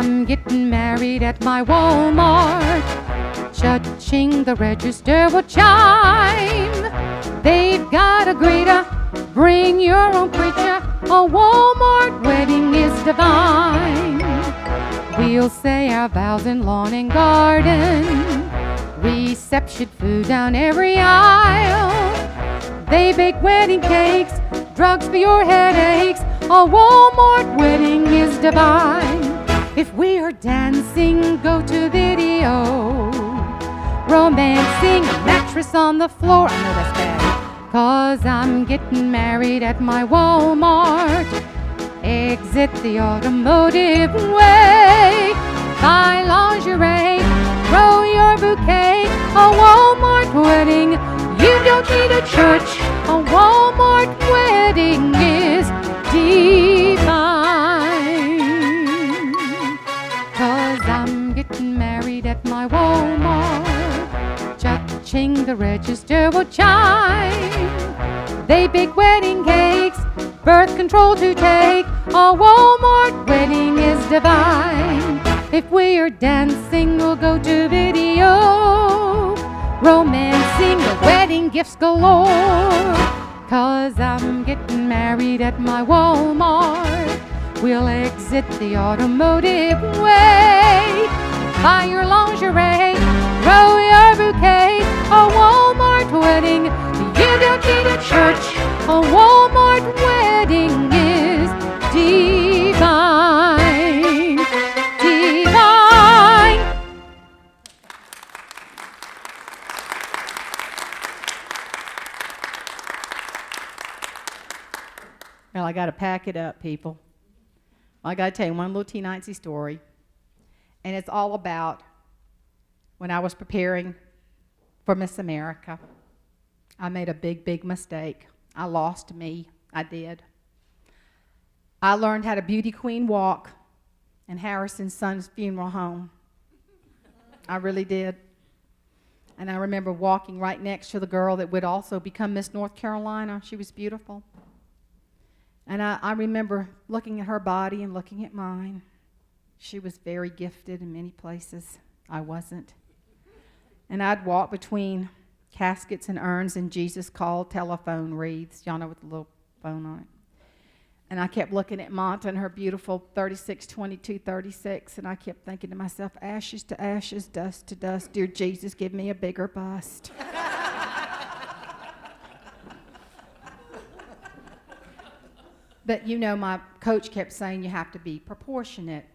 I'm getting married at my Walmart. Cha-ching, the register will chime. They've got a greeter, bring your own preacher. A Walmart wedding is divine. We'll say our vows in lawn and garden. Reception food down every aisle. They bake wedding cakes, drugs for your headaches. A Walmart wedding is divine. If we are dancing, go to video. Romancing, a mattress on the floor. I know that's bad. 'Cause I'm getting married at my Walmart. Exit the automotive way. Buy lingerie, throw your bouquet. A Walmart wedding, you don't need a church. A Walmart wedding is divine. 'Cause I'm getting married at my Walmart. Cha-ching, the register will chime. They bake wedding cakes, birth control to take. A Walmart wedding is divine. If we are dancing, we'll go to video. Romancing, the wedding gifts galore. 'Cause I'm getting married at my Walmart. We'll exit the automotive way. Buy your lingerie, throw your bouquet. A Walmart wedding, you don't need a church. A Walmart wedding is divine. Divine. Well, I got to pack it up, people. I got to tell you one little teeny story. And it's all about when I was preparing for Miss America. I made a big mistake. I lost me. I did. I learned how to beauty queen walk in Harrison's son's funeral home. I really did. And I remember walking right next to the girl that would also become Miss North Carolina. She was beautiful. And I remember looking at her body and looking at mine. She was very gifted in many places. I wasn't. And I'd walk between caskets and urns and Jesus called telephone wreaths. Y'all know with the little phone on it. And I kept looking at Monta and her beautiful 36, 22, 36, and I kept thinking to myself, ashes to ashes, dust to dust. Dear Jesus, give me a bigger bust. But, you know, my coach kept saying you have to be proportionate.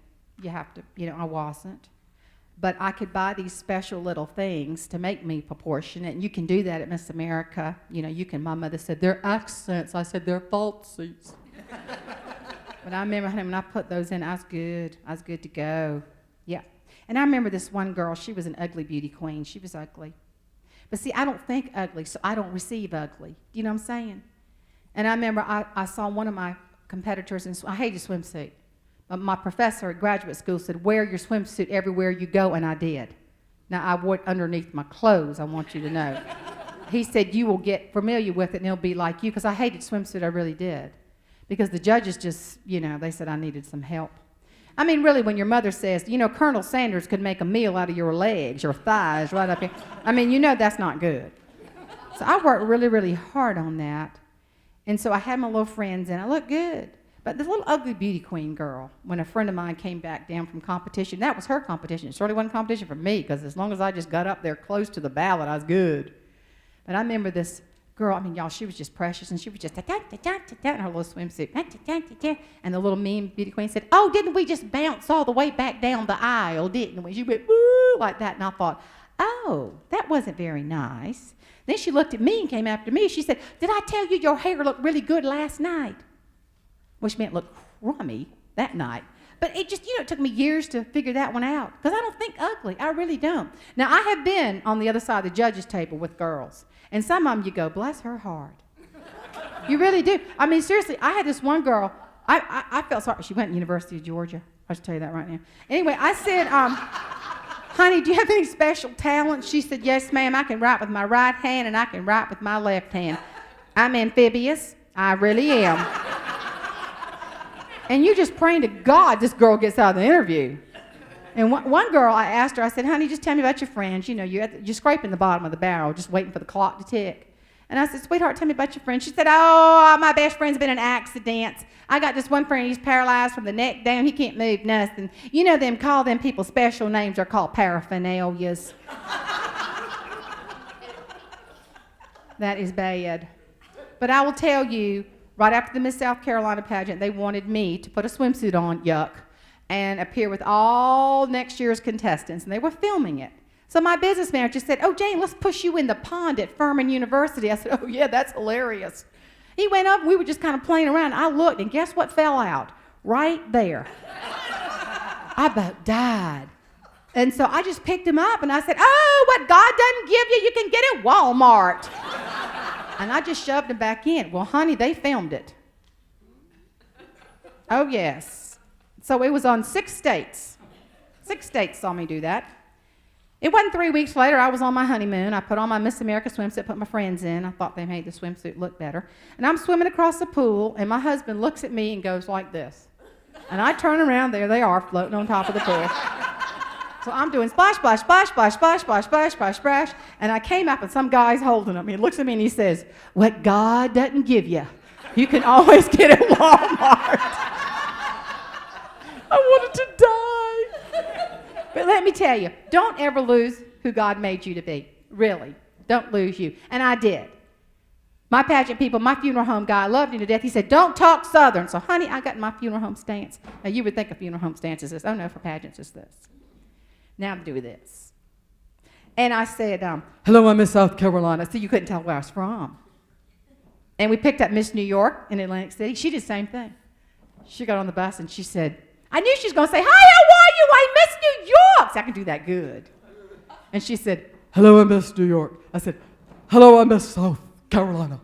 You have to, I wasn't. But I could buy these special little things to make me proportionate, and you can do that at Miss America. My mother said, they're accents. I said, they're falsies. But I remember when I put those in, I was good. I was good to go. Yeah. And I remember this one girl, she was an ugly beauty queen. She was ugly. But see, I don't think ugly, so I don't receive ugly. Do you know what I'm saying? And I remember I saw one of my competitors, I hated swimsuit. But my professor at graduate school said, wear your swimsuit everywhere you go, and I did. Now, I wore it underneath my clothes, I want you to know. He said, you will get familiar with it, and it'll be like you, because I hated swimsuit, I really did. Because the judges just, they said I needed some help. I mean, really, when your mother says, Colonel Sanders could make a meal out of your legs, your thighs, right up here. I mean, that's not good. So I worked really, really hard on that. And so I had my little friends, and I looked good. But this little ugly beauty queen girl, when a friend of mine came back down from competition, that was her competition. It certainly wasn't competition for me, because as long as I just got up there close to the ballot, I was good. But I remember this girl, y'all, she was just precious, and she was just in her little swimsuit. And the little mean beauty queen said, oh, didn't we just bounce all the way back down the aisle, didn't we? She went, woo, like that. And I thought, oh, that wasn't very nice. Then she looked at me and came after me. She said, did I tell you your hair looked really good last night? Which meant look crummy that night. But it just, it took me years to figure that one out. Because I don't think ugly. I really don't. Now, I have been on the other side of the judges' table with girls. And some of them you go, bless her heart. You really do. I mean, seriously, I had this one girl. I felt sorry. She went to University of Georgia. I should tell you that right now. Anyway, I said, honey, do you have any special talent? She said, yes, ma'am. I can write with my right hand and I can write with my left hand. I'm amphibious. I really am. And you just praying to God this girl gets out of the interview. And one girl, I asked her, I said, honey, just tell me about your friends. You know, you're scraping the bottom of the barrel, just waiting for the clock to tick. And I said, sweetheart, tell me about your friends. She said, oh, my best friend's been in accidents. I got this one friend, he's paralyzed from the neck down. He can't move nothing. You know them, call them people special names. They're called paraphernalias. That is bad. But I will tell you, right after the Miss South Carolina pageant, they wanted me to put a swimsuit on, yuck, and appear with all next year's contestants, and they were filming it. So my business manager said, oh, Jane, let's push you in the pond at Furman University. I said, oh, yeah, that's hilarious. He went up, we were just kind of playing around. I looked, and guess what fell out? Right there. I about died. And so I just picked him up, and I said, oh, what God doesn't give you, you can get at Walmart. And I just shoved him back in. Well, honey, they filmed it. Oh, yes. So it was on 6 states. 6 states saw me do that. It wasn't 3 weeks later, I was on my honeymoon. I put on my Miss America swimsuit, put my friends in. I thought they made the swimsuit look better. And I'm swimming across the pool, and my husband looks at me and goes like this. And I turn around, there they are, floating on top of the pool. So I'm doing splash, splash, splash, splash, splash, splash, splash, splash, splash. And I came up, and some guy's holding him. He looks at me, and he says, what God doesn't give you, you can always get at Walmart. I wanted to die. But let me tell you, don't ever lose who God made you to be. Really. Don't lose you. And I did. My pageant people, my funeral home guy, I loved him to death. He said, don't talk Southern. So, honey, I got my funeral home stance. Now, you would think a funeral home stance is this. Oh, no, for pageants it's this. Now I'm doing this. And I said, hello, I'm Miss South Carolina. See, you couldn't tell where I was from. And we picked up Miss New York in Atlantic City. She did the same thing. She got on the bus, and she said, I knew she was going to say, hi, how are you? I'm Miss New York. So I can do that good. And she said, hello, I'm Miss New York. I said, hello, I'm Miss South Carolina.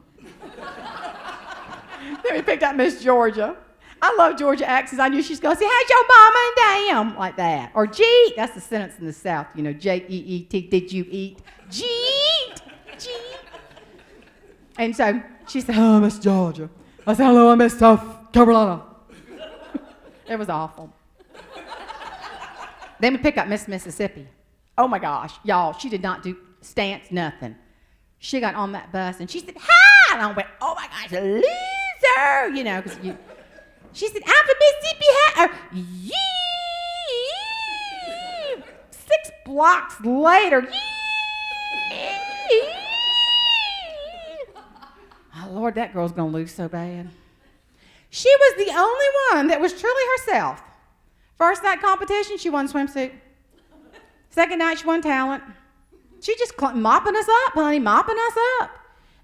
Then we picked up Miss Georgia. I love Georgia accents. I knew she was going to say, how's your mama and damn? Like that. Or Jeet. That's the sentence in the South. You know, J-E-E-T. Did you eat? Jeet. Jeet. And so she said, hello, Miss Georgia. I said, hello, I'm Miss South Carolina. It was awful. Then we pick up Miss Mississippi. Oh my gosh, y'all, she did not do stance, nothing. She got on that bus and she said, hi! And I went, oh my gosh, loser! You know, because she said, I'm from Mississippi, yee! 6 blocks later, yee! Oh Lord, that girl's gonna lose so bad. She was the only one that was truly herself. First night competition, she won swimsuit. Second night, she won talent. She just mopping us up, honey, mopping us up.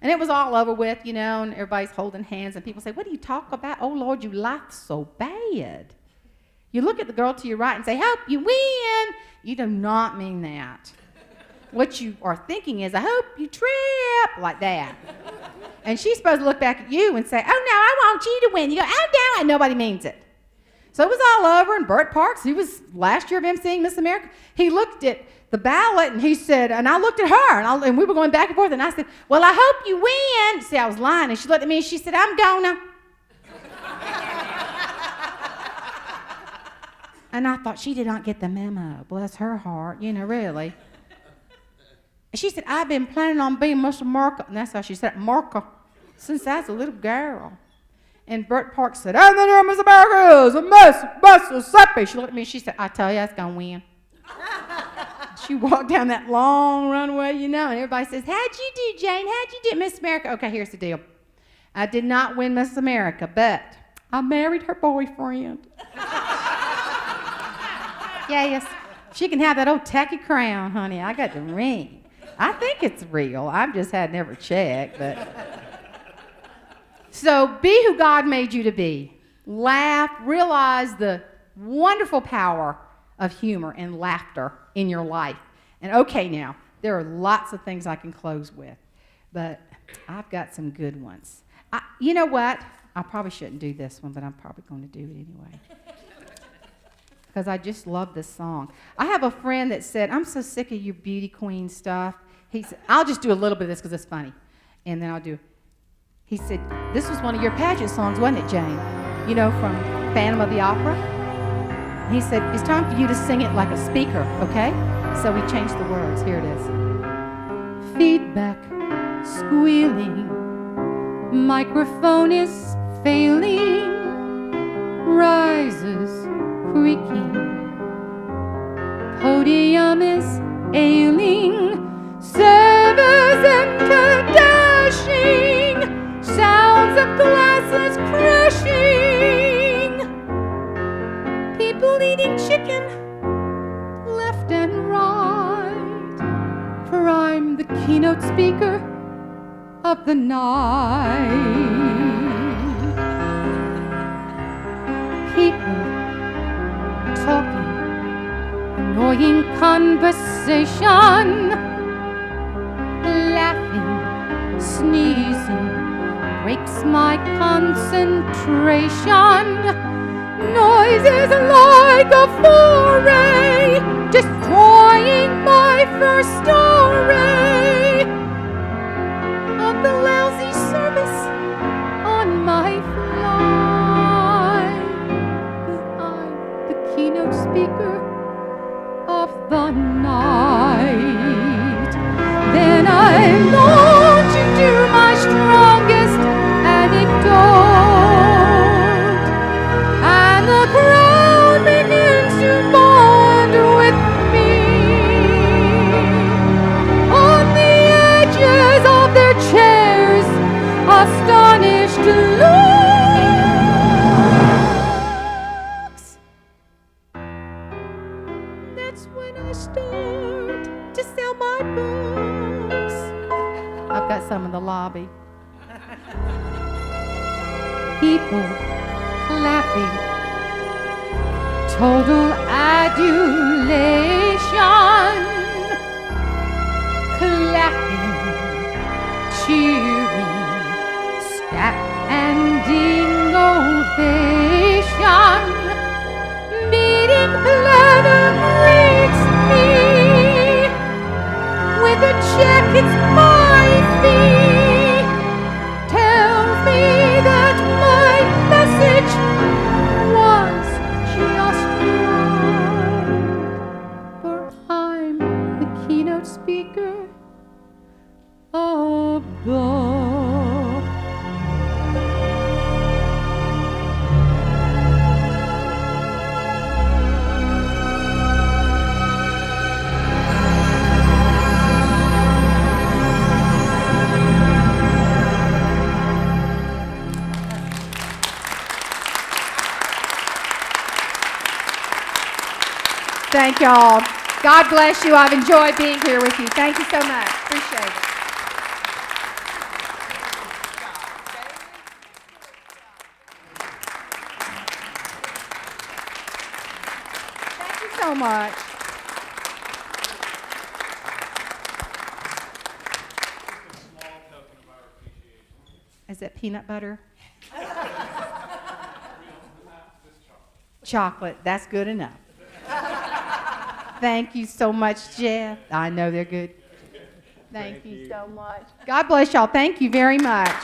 And it was all over with, you know, and everybody's holding hands, and people say, what do you talk about? Oh, Lord, you laugh so bad. You look at the girl to your right and say, hope you win. You do not mean that. What you are thinking is, I hope you trip, like that. And she's supposed to look back at you and say, oh, no, I want you to win. You go, oh, no, and nobody means it. So it was all over, and Bert Parks, he was last year of emceeing Miss America, he looked at the ballot, and he said, and I looked at her, and we were going back and forth, and I said, well, I hope you win. See, I was lying, and she looked at me, and she said, I'm gonna. And I thought, she did not get the memo. Bless her heart, you know, really. She said, I've been planning on being Miss America, and that's how she said America, since I was a little girl. And Bert Parks said, and the new Miss America is a Miss Mississippi. She looked at me and she said, I tell you, that's going to win. She walked down that long runway, you know, and everybody says, how'd you do, Jane? How'd you do Miss America? Okay, here's the deal. I did not win Miss America, but I married her boyfriend. Yes, she can have that old tacky crown, honey. I got the ring. I think it's real. I've just had never checked, but... So be who God made you to be. Laugh. Realize the wonderful power of humor and laughter in your life. And okay, now, there are lots of things I can close with, but I've got some good ones. You know what? I probably shouldn't do this one, but I'm probably going to do it anyway. Because I just love this song. I have a friend that said, I'm so sick of your beauty queen stuff. He said, I'll just do a little bit of this because it's funny. And then he said, this was one of your pageant songs, wasn't it, Jane? You know, from Phantom of the Opera? He said, it's time for you to sing it like a speaker, okay? So we changed the words. Here it is. Feedback, squealing, microphone is failing, risers creaking, podium is ailing, servers enter dashing, sounds of glasses crashing, people eating chicken left and right, for I'm the keynote speaker of the night. People talking, annoying conversation, laughing, sneezing, breaks my concentration. Noises like a foray, destroying my first story of the lousy service on my flight. 'Cause I'm the keynote speaker of the night. Then I launch into my strongest anecdote, and the crowd begins to bond with me. On the edges of their chairs, astonished looks. That's when I start to sell my books. I've got some in the lobby. People clapping, total adulation, clapping, cheering, standing ovation, meeting planner greets me with a check, it's my fee, tells me that my message was just right, for I'm the keynote speaker of the Thank y'all. God bless you. I've enjoyed being here with you. Thank you so much. Appreciate it. Thank you so much. Is that peanut butter? Chocolate. That's good enough. Thank you so much, Jeff. I know they're good. Thank you so much. God bless y'all. Thank you very much.